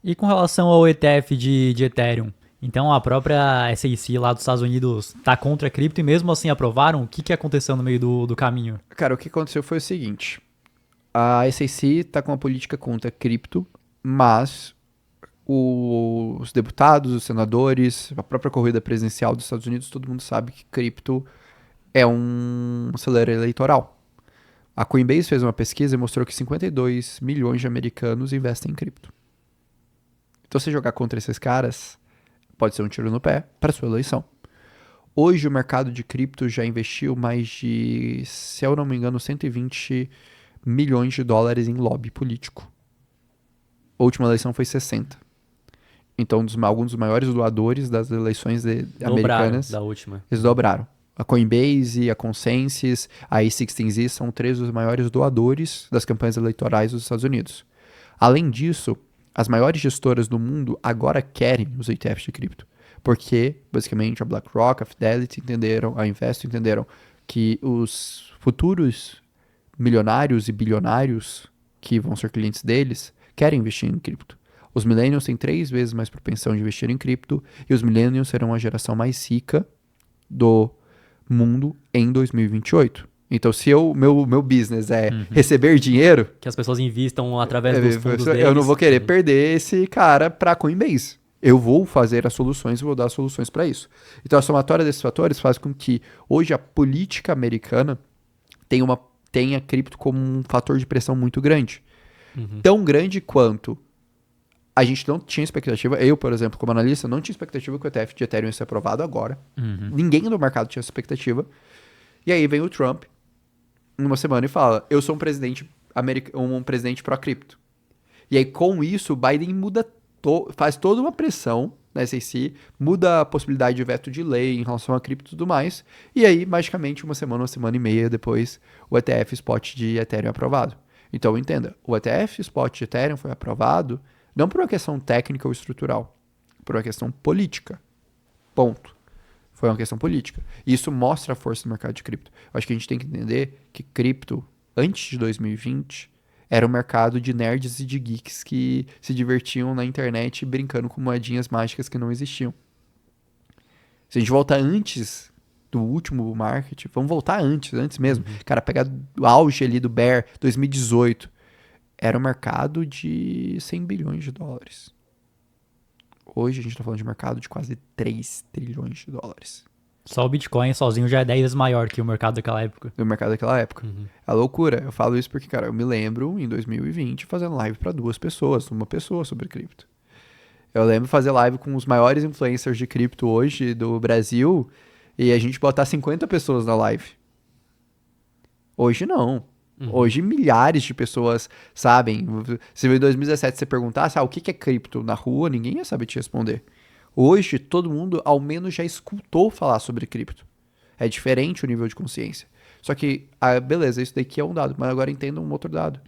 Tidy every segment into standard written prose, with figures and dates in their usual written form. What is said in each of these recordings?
E com relação ao ETF de Ethereum? Então a própria SEC lá dos Estados Unidos tá contra a cripto e mesmo assim aprovaram? O que aconteceu no meio do caminho? Cara, o que aconteceu foi o seguinte. A SEC tá com uma política contra cripto, mas os deputados, os senadores, a própria corrida presidencial dos Estados Unidos, todo mundo sabe que cripto é um celeiro eleitoral. A Coinbase fez uma pesquisa e mostrou que 52 milhões de americanos investem em cripto. Então, você jogar contra esses caras pode ser um tiro no pé para sua eleição. Hoje, o mercado de cripto já investiu mais de, se eu não me engano, 120 milhões de dólares em lobby político. A última eleição foi 60. Então, alguns dos maiores doadores das eleições Dobraram americanas, da última. eles dobraram. A Coinbase, a Consensus, a A16Z são 3 dos maiores doadores das campanhas eleitorais dos Estados Unidos. Além disso, as maiores gestoras do mundo agora querem os ETFs de cripto. Porque, basicamente, a BlackRock, a Fidelity entenderam, a Investo entenderam que os futuros milionários e bilionários que vão ser clientes deles querem investir em cripto. Os millennials têm 3 vezes mais propensão de investir em cripto e os millennials serão a geração mais rica do mundo em 2028. Então, se meu business é receber dinheiro, Que as pessoas invistam através dos fundos deles. eu não vou querer perder esse cara para Coinbase. Eu vou fazer as soluções e vou dar soluções para isso. Então, a somatória desses fatores faz com que hoje a política americana tenha cripto como um fator de pressão muito grande. Tão grande quanto a gente não tinha expectativa. Eu, por exemplo, como analista, não tinha expectativa que o ETF de Ethereum ia ser aprovado agora. Ninguém no mercado tinha essa expectativa. E aí vem o Trump, numa semana, e fala: eu sou um presidente pró-cripto. E aí, com isso, o Biden faz toda uma pressão na SEC, muda a possibilidade de veto de lei em relação a cripto e tudo mais. E aí, magicamente, uma semana e meia depois, o ETF Spot de Ethereum é aprovado. Então, entenda, o ETF Spot de Ethereum foi aprovado não por uma questão técnica ou estrutural, por uma questão política. Ponto. Foi uma questão política. E isso mostra a força do mercado de cripto. Eu acho que a gente tem que entender que cripto, antes de 2020, era um mercado de nerds e de geeks que se divertiam na internet brincando com moedinhas mágicas que não existiam. Se a gente voltar antes do último market, vamos voltar antes mesmo. Cara, pegar o auge ali do Bear, 2018, era um mercado de 100 bilhões de dólares. Hoje a gente está falando de mercado de quase 3 trilhões de dólares. Só o Bitcoin sozinho já é 10 vezes maior que o mercado daquela época. Do mercado daquela época. É loucura. Eu falo isso porque, cara, eu me lembro em 2020 fazendo live para 2 pessoas, uma pessoa sobre cripto. Eu lembro fazer live com os maiores influencers de cripto hoje do Brasil e a gente botar 50 pessoas na live. Hoje não. Hoje milhares de pessoas sabem. Se em 2017 você perguntasse o que é cripto na rua, ninguém ia saber te responder. Hoje todo mundo ao menos já escutou falar sobre cripto. É diferente o nível de consciência. Só que, beleza, isso daqui é um dado, mas agora entenda um outro dado.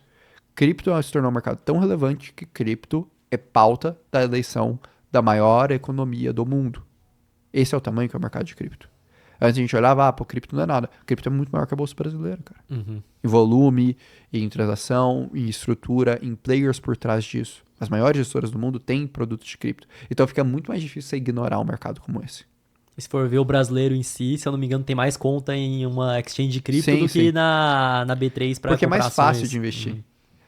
Cripto se tornou um mercado tão relevante que cripto é pauta da eleição da maior economia do mundo. Esse é o tamanho que é o mercado de cripto. Antes a gente olhava, cripto não é nada. Cripto é muito maior que a Bolsa Brasileira, cara. Em volume, em transação, em estrutura, em players por trás disso. As maiores gestoras do mundo têm produtos de cripto. Então fica muito mais difícil você ignorar um mercado como esse. E se for ver o brasileiro em si, se eu não me engano, tem mais conta em uma exchange de cripto do Sim. que na B3 para comprar ações. Porque é mais fácil de investir.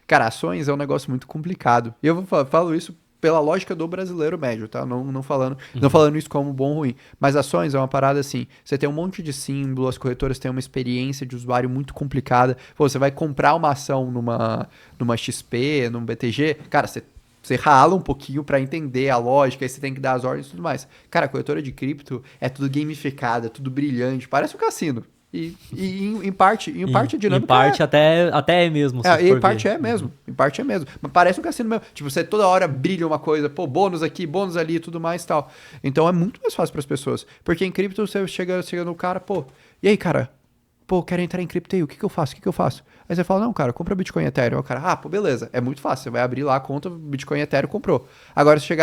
Cara, ações é um negócio muito complicado. E eu falo isso pela lógica do brasileiro médio, tá? Não falando isso como bom ou ruim. Mas ações é uma parada assim, você tem um monte de símbolo, as corretoras têm uma experiência de usuário muito complicada. Pô, você vai comprar uma ação numa XP, num BTG, cara, você rala um pouquinho pra entender a lógica, aí você tem que dar as ordens e tudo mais. Cara, a corretora de cripto é tudo gamificado, é tudo brilhante, parece um cassino. E em parte a dinâmica em parte até é mesmo. Em parte é mesmo. Mas parece um cassino mesmo. Tipo, você toda hora brilha uma coisa, bônus aqui, bônus ali e tudo mais e tal. Então é muito mais fácil para as pessoas. Porque em cripto você chega no cara, e aí, cara? Quero entrar em cripto aí, o que eu faço? Aí você fala, não, cara, compra Bitcoin e Ethereum. Aí o cara, beleza, é muito fácil. Você vai abrir lá a conta, Bitcoin e Ethereum comprou. Agora, se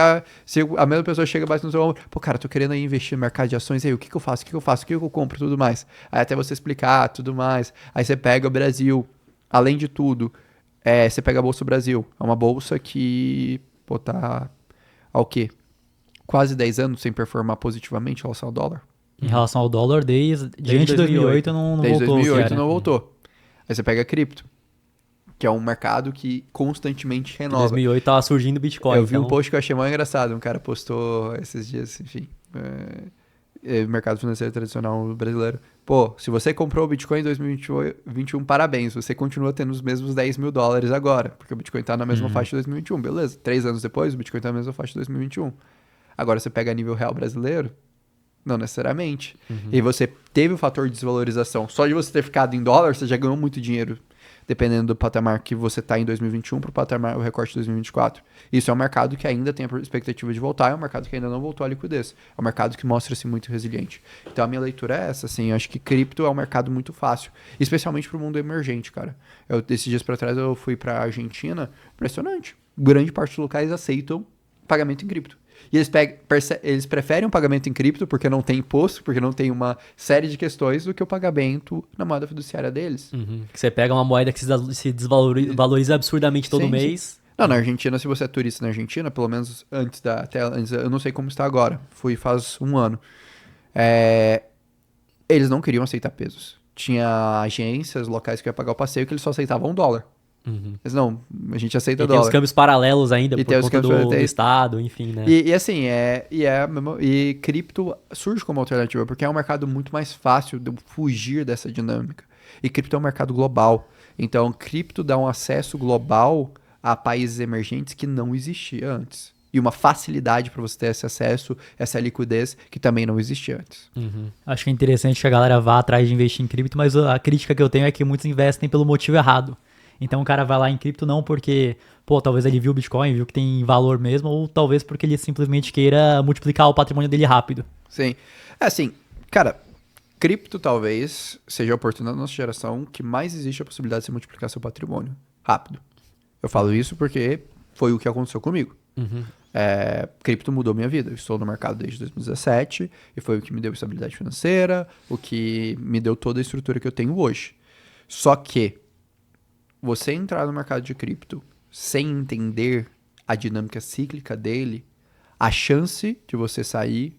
a mesma pessoa chega bate no seu ombro, cara, tô querendo aí investir no mercado de ações, aí o que eu faço? O que eu compro? Tudo mais. Aí até você explicar, tudo mais. Aí você pega o Brasil, além de tudo, você pega a Bolsa Brasil. É uma bolsa que Pô, tá há o quê? Quase 10 anos sem performar positivamente em relação ao dólar. Em relação ao dólar, diante de 2008 não Desde voltou 2008 o que era. não voltou. Aí você pega cripto, que é um mercado que constantemente Em renova. 2008 tava surgindo o Bitcoin. Eu vi um então... post que eu achei mais engraçado. Um cara postou esses dias, enfim. Mercado financeiro tradicional brasileiro. Pô, se você comprou o Bitcoin em 2021, parabéns. Você continua tendo os mesmos 10 mil dólares agora. Porque o Bitcoin tá na mesma faixa de 2021. Beleza. 3 anos depois, o Bitcoin tá na mesma faixa de 2021. Agora você pega a nível real brasileiro, não necessariamente. E você teve o fator de desvalorização. Só de você ter ficado em dólar, você já ganhou muito dinheiro. Dependendo do patamar que você está em 2021 para o patamar, o recorte de 2024. Isso é um mercado que ainda tem a expectativa de voltar, é um mercado que ainda não voltou à liquidez. É um mercado que mostra-se muito resiliente. Então a minha leitura é essa, assim, eu acho que cripto é um mercado muito fácil, especialmente para o mundo emergente, cara. Esses dias para trás eu fui para a Argentina, impressionante. Grande parte dos locais aceitam pagamento em cripto. E eles preferem um pagamento em cripto porque não tem imposto, porque não tem uma série de questões do que o pagamento na moeda fiduciária deles. Você pega uma moeda que se desvaloriza absurdamente todo Sim, mês. sim. Não, na Argentina, se você é turista na Argentina, pelo menos antes, eu não sei como está agora, fui faz um ano, eles não queriam aceitar pesos. Tinha agências locais que ia pagar o passeio que eles só aceitavam $1. Mas não, a gente aceita E tem dólar. os câmbios paralelos ainda, E por tem os conta câmbios do Estado, enfim, né? E assim, e cripto surge como alternativa, porque é um mercado muito mais fácil de fugir dessa dinâmica. E cripto é um mercado global. Então, cripto dá um acesso global a países emergentes que não existia antes. E uma facilidade para você ter esse acesso, essa liquidez que também não existia antes. Acho que é interessante que a galera vá atrás de investir em cripto, mas a crítica que eu tenho é que muitos investem pelo motivo errado. Então o cara vai lá em cripto não porque, pô, talvez ele viu o Bitcoin, viu que tem valor mesmo, ou talvez porque ele simplesmente queira multiplicar o patrimônio dele rápido. Sim. É assim, cara, cripto talvez seja a oportunidade da nossa geração que mais existe a possibilidade de você multiplicar seu patrimônio rápido. Eu falo isso porque foi o que aconteceu comigo. Cripto mudou minha vida. Eu estou no mercado desde 2017 e foi o que me deu estabilidade financeira, o que me deu toda a estrutura que eu tenho hoje. Só que você entrar no mercado de cripto sem entender a dinâmica cíclica dele, a chance de você sair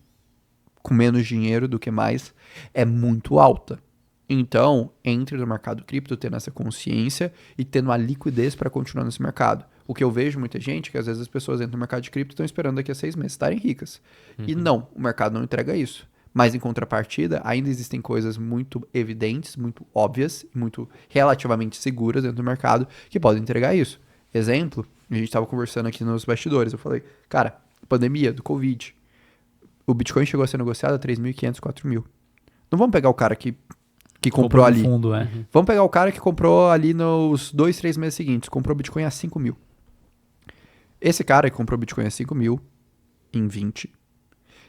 com menos dinheiro do que mais é muito alta. Então, entre no mercado cripto tendo essa consciência e tendo a liquidez para continuar nesse mercado. O que eu vejo muita gente, que às vezes as pessoas entram no mercado de cripto e estão esperando daqui a 6 meses estarem ricas. E não, o mercado não entrega isso. Mas em contrapartida, ainda existem coisas muito evidentes, muito óbvias, muito relativamente seguras dentro do mercado que podem entregar isso. Exemplo, a gente estava conversando aqui nos bastidores, eu falei, cara, pandemia do Covid, o Bitcoin chegou a ser negociado a 3.500, 4.000. Não vamos pegar o cara que comprou ali. Fundo, Vamos pegar o cara que comprou ali nos 2, 3 meses seguintes, comprou Bitcoin a 5.000. Esse cara que comprou Bitcoin a 5.000 em 20,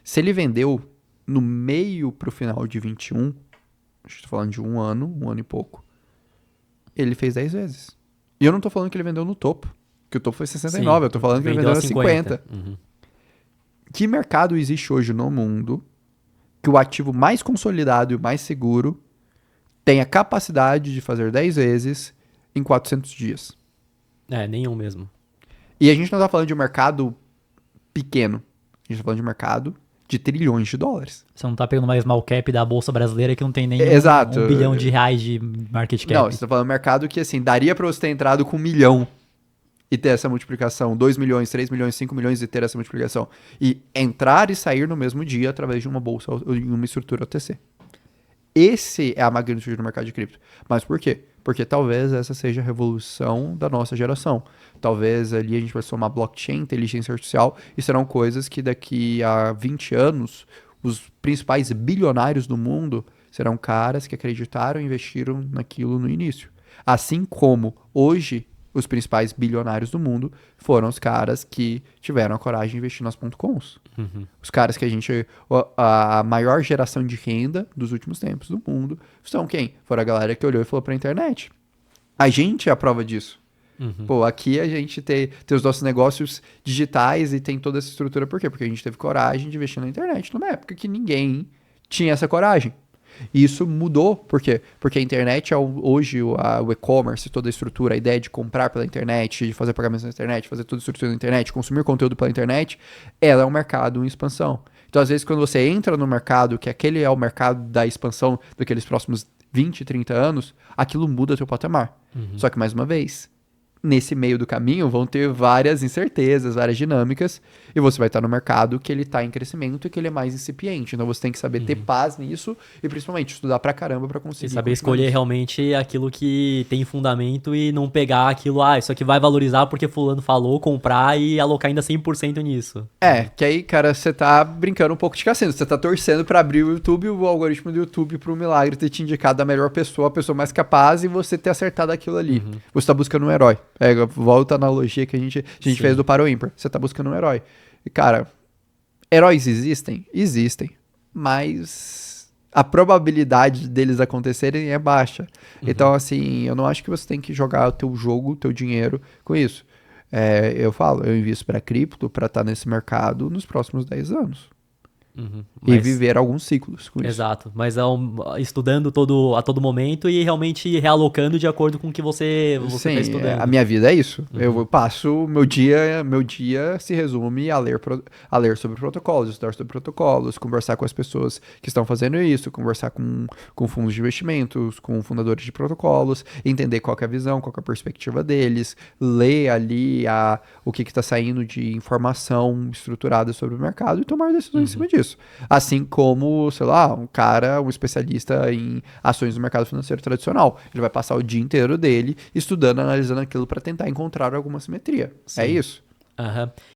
se ele vendeu no meio pro final de 21, estou falando de um ano e pouco, ele fez 10 vezes. E eu não tô falando que ele vendeu no topo, que o topo foi 69, eu tô falando que ele vendeu a 50. Que mercado existe hoje no mundo que o ativo mais consolidado e o mais seguro tem a capacidade de fazer 10 vezes em 400 dias? Nenhum mesmo. E a gente não tá falando de um mercado pequeno, a gente tá falando de um mercado de trilhões de dólares. Você não tá pegando mais small cap da Bolsa Brasileira que não tem nem Exato. $1 bilhão de market cap. Não, você tá falando de um mercado que, assim, daria pra você ter entrado com 1 milhão e ter essa multiplicação, 2 milhões, 3 milhões, 5 milhões e ter essa multiplicação. E entrar e sair no mesmo dia através de uma bolsa ou em uma estrutura OTC. Esse é a magnitude do mercado de cripto. Mas por quê? Porque talvez essa seja a revolução da nossa geração. Talvez ali a gente vai somar blockchain, inteligência artificial, e serão coisas que daqui a 20 anos, os principais bilionários do mundo serão caras que acreditaram e investiram naquilo no início. Assim como hoje os principais bilionários do mundo foram os caras que tiveram a coragem de investir nas .coms. Os caras que a maior geração de renda dos últimos tempos do mundo são quem? Foram a galera que olhou e falou pra internet. A gente é a prova disso. Pô, aqui a gente tem os nossos negócios digitais e tem toda essa estrutura. Por quê? Porque a gente teve coragem de investir na internet numa época que ninguém tinha essa coragem. E isso mudou, por quê? Porque a internet, hoje, o e-commerce, toda a estrutura, a ideia de comprar pela internet, de fazer pagamentos na internet, fazer toda a estrutura na internet, consumir conteúdo pela internet, ela é um mercado em expansão. Então, às vezes, quando você entra no mercado, que aquele é o mercado da expansão daqueles próximos 20, 30 anos, aquilo muda teu patamar. Só que, mais uma vez, nesse meio do caminho vão ter várias incertezas, várias dinâmicas, e você vai estar no mercado que ele está em crescimento e que ele é mais incipiente. Então você tem que saber ter paz nisso e principalmente estudar pra caramba pra conseguir. E saber escolher realmente aquilo que tem fundamento e não pegar aquilo, isso aqui vai valorizar porque fulano falou, comprar e alocar ainda 100% nisso. Que aí, cara, você tá brincando um pouco de cassino. Você tá torcendo pra abrir o YouTube, o algoritmo do YouTube pro milagre ter te indicado a melhor pessoa, a pessoa mais capaz e você ter acertado aquilo ali. Você tá buscando um herói. Volta a analogia que a gente fez do Par ou Ímpar. Você tá buscando um herói. E, cara, heróis existem? Existem. Mas a probabilidade deles acontecerem é baixa. Então, assim, eu não acho que você tem que jogar o teu jogo, o teu dinheiro com isso. Eu invisto para cripto para estar nesse mercado nos próximos 10 anos. E viver alguns ciclos com isso. Exato, mas estudando a todo momento e realmente realocando de acordo com o que você está estudando. A minha vida é isso. Eu passo, meu dia se resume a ler sobre protocolos, estudar sobre protocolos, conversar com as pessoas que estão fazendo isso, conversar com fundos de investimentos, com fundadores de protocolos, entender qual que é a visão, qual que é a perspectiva deles, ler ali o que está saindo de informação estruturada sobre o mercado e tomar decisões em cima disso. Assim como, sei lá, um especialista em ações do mercado financeiro tradicional. Ele vai passar o dia inteiro dele estudando, analisando aquilo para tentar encontrar alguma simetria. Sim. É isso.